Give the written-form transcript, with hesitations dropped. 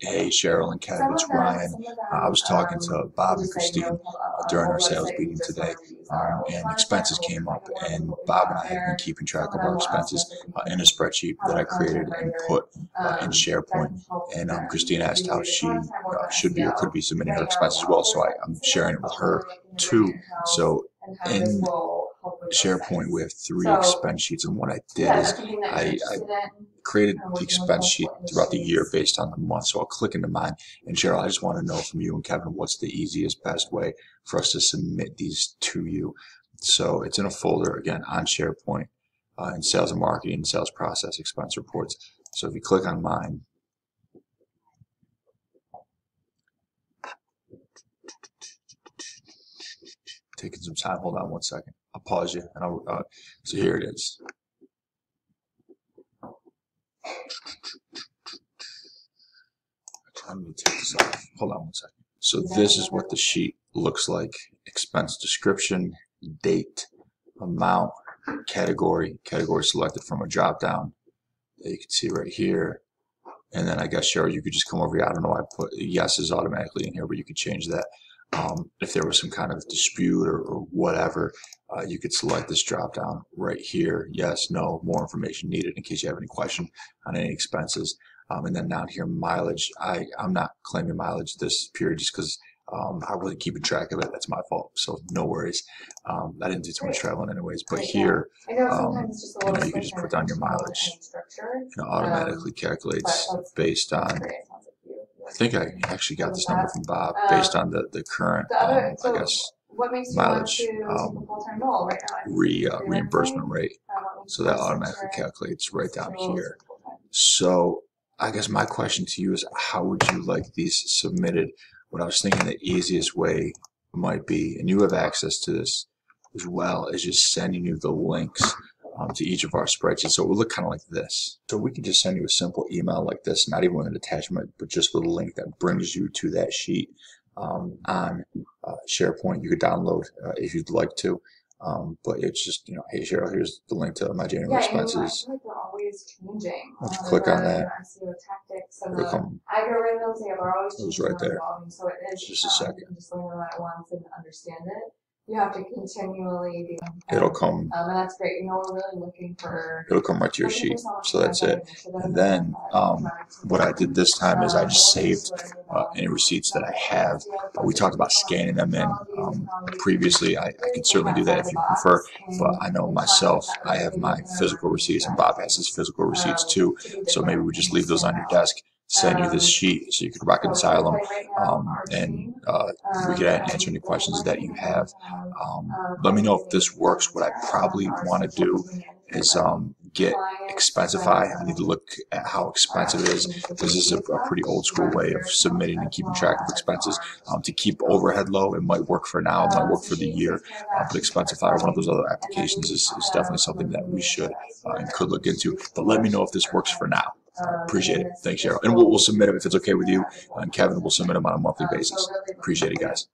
Hey, Cheryl and Kevin, it's Ryan. I was talking to Bob and Christine during our sales meeting today, and expenses came up. And Bob and I have been keeping track of our expenses in a spreadsheet that I created and put in SharePoint. And Christine asked how she should be or could be submitting her expenses as well, so I'm sharing it with her too. So in SharePoint, we have three expense sheets, and what I did is I created the expense sheet throughout the year based on the month. So I'll click into mine. And Cheryl, I just want to know from you and Kevin, what's the easiest, best way for us to submit these to you? So it's in a folder, again, on SharePoint, in sales and marketing, sales process, expense reports. So if you click on mine, taking some time, hold on one second. I'll pause you, and so here it is. I'm going to take this off. Hold on one second. So this is what the sheet looks like. Expense description, date, amount, category selected from a drop down that you can see right here. And then I guess, Cheryl, you could just come over here. I don't know why I put yeses automatically in here, but you could change that. If there was some kind of dispute or whatever, you could select this drop down right here. Yes, no, more information needed in case you have any question on any expenses. And then down here, mileage. I'm not claiming mileage this period just because I wasn't keeping track of it. That's my fault, so no worries. I didn't do too much traveling anyways. But here, you can just put down your mileage. It automatically calculates based on, I think I actually got this number from Bob, based on the current, I guess, mileage reimbursement rate. So that automatically calculates right down here. So I guess my question to you is, how would you like these submitted? What I was thinking the easiest way might be, and you have access to this as well, is just sending you the links to each of our spreadsheets. So it will look kind of like this. So we can just send you a simple email like this, not even with an attachment, but just with a link that brings you to that sheet on SharePoint. You could download if you'd like to. But it's just, hey, Cheryl, here's the link to my January expenses. I feel like they're always changing. Once you click on that, SEO tactics and it'll come. Algorithms, they're always It was right there. evolving. So it is Just a second. you can just learn them at once and understand it. You have to continually be. It'll come. And that's great. We're really looking for. It'll come right to your sheet. So that's it. And then what I did this time is I just saved any receipts that I have. We talked about scanning them in previously. I could certainly do that if you prefer, but I know myself, I have my physical receipts, and Bob has his physical receipts too. So maybe we just leave those on your desk, send you this sheet so you could reconcile them, and we could answer any questions that you have. Let me know if this works. What I probably want to do is get Expensify. I need to look at how expensive it is, because this is a pretty old school way of submitting and keeping track of expenses. To keep overhead low, it might work for now, it might work for the year, but Expensify, one of those other applications, is definitely something that we should and could look into. But let me know if this works for now. Appreciate it. Thanks, Cheryl. And we'll submit them if it's okay with you, and Kevin will submit them on a monthly basis. Appreciate it, guys.